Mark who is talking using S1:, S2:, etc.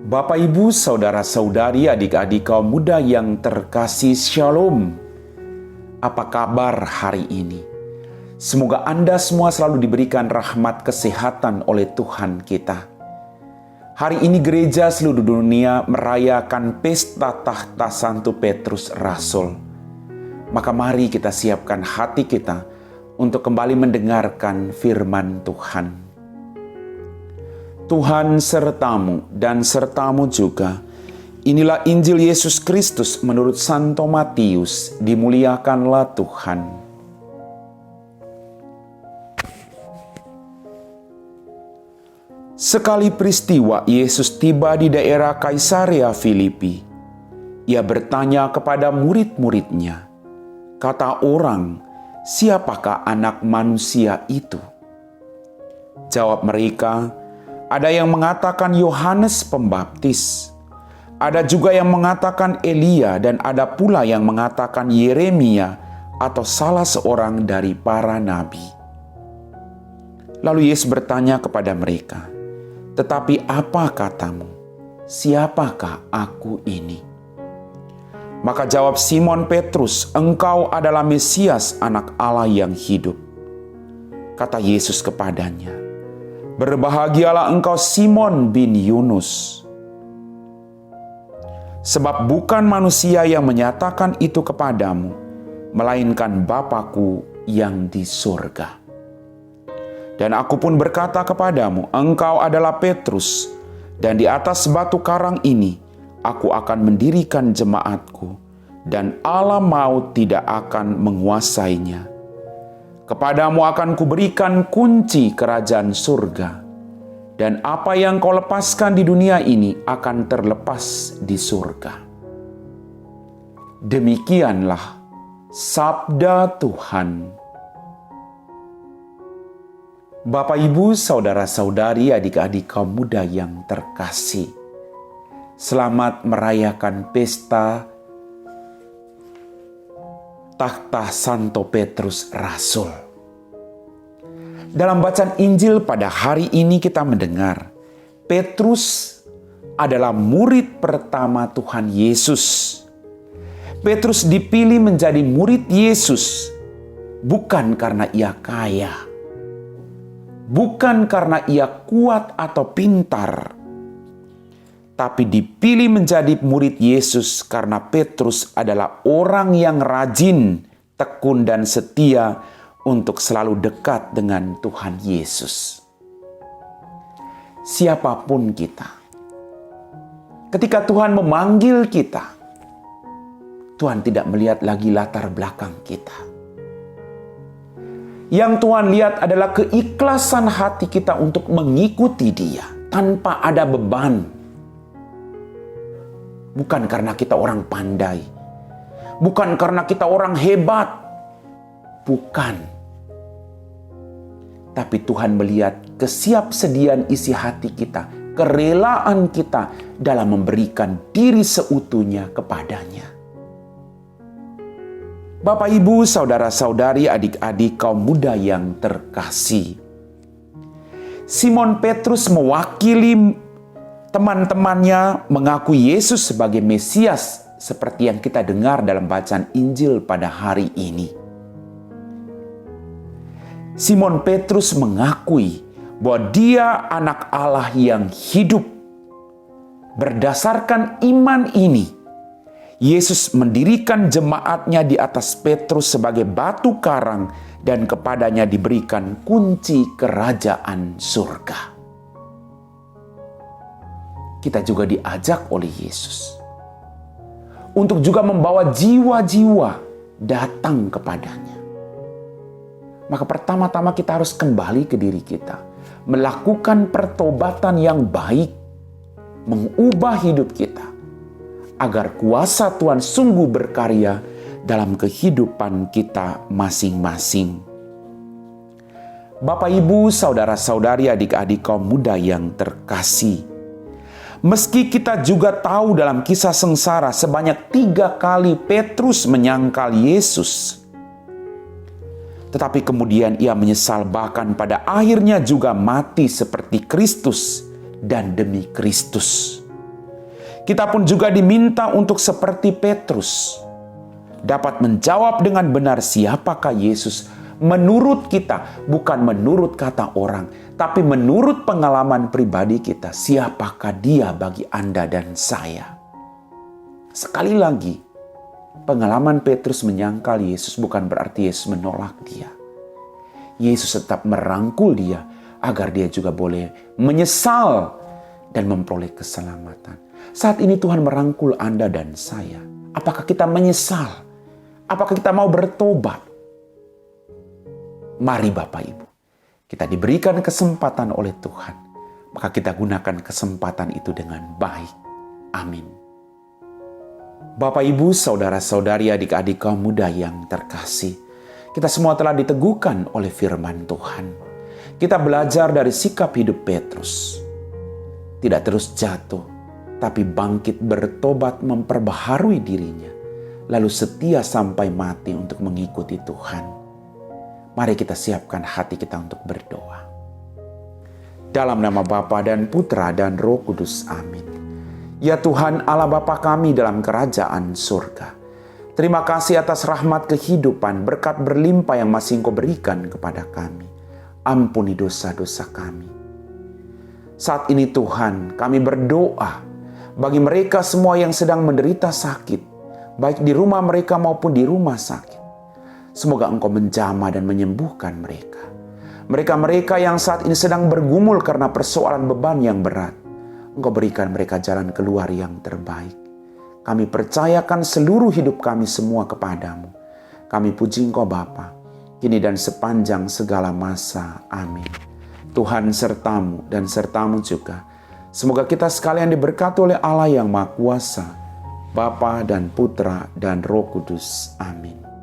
S1: Bapak, Ibu, Saudara-saudari, adik-adik kaum muda yang terkasih, Shalom. Apa kabar hari ini? Semoga Anda semua selalu diberikan rahmat kesehatan oleh Tuhan kita. Hari ini gereja seluruh dunia merayakan pesta tahta Santo Petrus Rasul. Maka mari kita siapkan hati kita untuk kembali mendengarkan firman Tuhan. Tuhan sertamu dan sertamu juga. Inilah Injil Yesus Kristus menurut Santo Matius. Dimuliakanlah Tuhan. Sekali peristiwa Yesus tiba di daerah Kaisarea Filipi. Ia bertanya kepada murid-muridnya, kata orang, siapakah anak manusia itu? Jawab mereka, ada yang mengatakan Yohanes Pembaptis, ada juga yang mengatakan Elia, dan ada pula yang mengatakan Yeremia atau salah seorang dari para nabi. Lalu Yesus bertanya kepada mereka, tetapi apa katamu? Siapakah aku ini? Maka jawab Simon Petrus, engkau adalah Mesias, anak Allah yang hidup. Kata Yesus kepadanya, berbahagialah engkau Simon bin Yunus. Sebab bukan manusia yang menyatakan itu kepadamu, melainkan Bapa-Ku yang di surga. Dan aku pun berkata kepadamu, engkau adalah Petrus, dan di atas batu karang ini, aku akan mendirikan jemaatku, dan alam maut tidak akan menguasainya. Kepadamu akan kuberikan kunci kerajaan surga, dan apa yang kau lepaskan di dunia ini akan terlepas di surga. Demikianlah sabda Tuhan. Bapak, Ibu, Saudara-saudari, adik-adik kaum muda yang terkasih, selamat merayakan pesta tahta Santo Petrus Rasul. Dalam bacaan Injil pada hari ini kita mendengar Petrus adalah murid pertama Tuhan Yesus. Petrus dipilih menjadi murid Yesus bukan karena ia kaya, bukan karena ia kuat atau pintar, tapi dipilih menjadi murid Yesus karena Petrus adalah orang yang rajin, tekun, dan setia untuk selalu dekat dengan Tuhan Yesus. Siapapun kita, ketika Tuhan memanggil kita, Tuhan tidak melihat lagi latar belakang kita. Yang Tuhan lihat adalah keikhlasan hati kita untuk mengikuti Dia tanpa ada beban. Bukan karena kita orang pandai, bukan karena kita orang hebat, bukan. Tapi Tuhan melihat kesiapsediaan isi hati kita, kerelaan kita dalam memberikan diri seutuhnya kepadanya. Bapak, Ibu, Saudara-saudari, adik-adik kaum muda yang terkasih, Simon Petrus mewakili teman-temannya mengaku Yesus sebagai Mesias seperti yang kita dengar dalam bacaan Injil pada hari ini. Simon Petrus mengakui bahwa dia anak Allah yang hidup. Berdasarkan iman ini, Yesus mendirikan jemaatnya di atas Petrus sebagai batu karang dan kepadanya diberikan kunci kerajaan surga. Kita juga diajak oleh Yesus untuk juga membawa jiwa-jiwa datang kepadanya. Maka pertama-tama kita harus kembali ke diri kita, melakukan pertobatan yang baik, mengubah hidup kita, agar kuasa Tuhan sungguh berkarya dalam kehidupan kita masing-masing. Bapak, Ibu, Saudara-saudari, adik-adik kaum muda yang terkasih, meski kita juga tahu dalam kisah sengsara sebanyak 3 kali Petrus menyangkal Yesus, tetapi kemudian ia menyesal bahkan pada akhirnya juga mati seperti Kristus dan demi Kristus. Kita pun juga diminta untuk seperti Petrus, dapat menjawab dengan benar siapakah Yesus menurut kita, bukan menurut kata orang, tapi menurut pengalaman pribadi kita, siapakah Dia bagi Anda dan saya. Sekali lagi, pengalaman Petrus menyangkal Yesus bukan berarti Yesus menolak dia. Yesus tetap merangkul dia agar dia juga boleh menyesal dan memperoleh keselamatan. Saat ini Tuhan merangkul Anda dan saya. Apakah kita menyesal? Apakah kita mau bertobat? Mari Bapak Ibu, kita diberikan kesempatan oleh Tuhan. Maka kita gunakan kesempatan itu dengan baik. Amin. Bapak Ibu, saudara-saudari, adik-adik kaum muda yang terkasih, kita semua telah diteguhkan oleh firman Tuhan. Kita belajar dari sikap hidup Petrus. Tidak terus jatuh, tapi bangkit bertobat memperbaharui dirinya. Lalu setia sampai mati untuk mengikuti Tuhan. Mari kita siapkan hati kita untuk berdoa. Dalam nama Bapa dan Putra dan Roh Kudus, amin. Ya Tuhan Allah Bapa kami dalam kerajaan surga, terima kasih atas rahmat kehidupan, berkat berlimpah yang masih Engkau berikan kepada kami. Ampuni dosa-dosa kami. Saat ini Tuhan, kami berdoa bagi mereka semua yang sedang menderita sakit, baik di rumah mereka maupun di rumah sakit. Semoga Engkau menjamah dan menyembuhkan mereka. Mereka-mereka yang saat ini sedang bergumul karena persoalan beban yang berat, Engkau berikan mereka jalan keluar yang terbaik. Kami percayakan seluruh hidup kami semua kepadamu. Kami puji Engkau Bapa, kini dan sepanjang segala masa. Amin. Tuhan sertamu dan sertamu juga. Semoga kita sekalian diberkati oleh Allah yang Maha Kuasa, Bapa dan Putra dan Roh Kudus. Amin.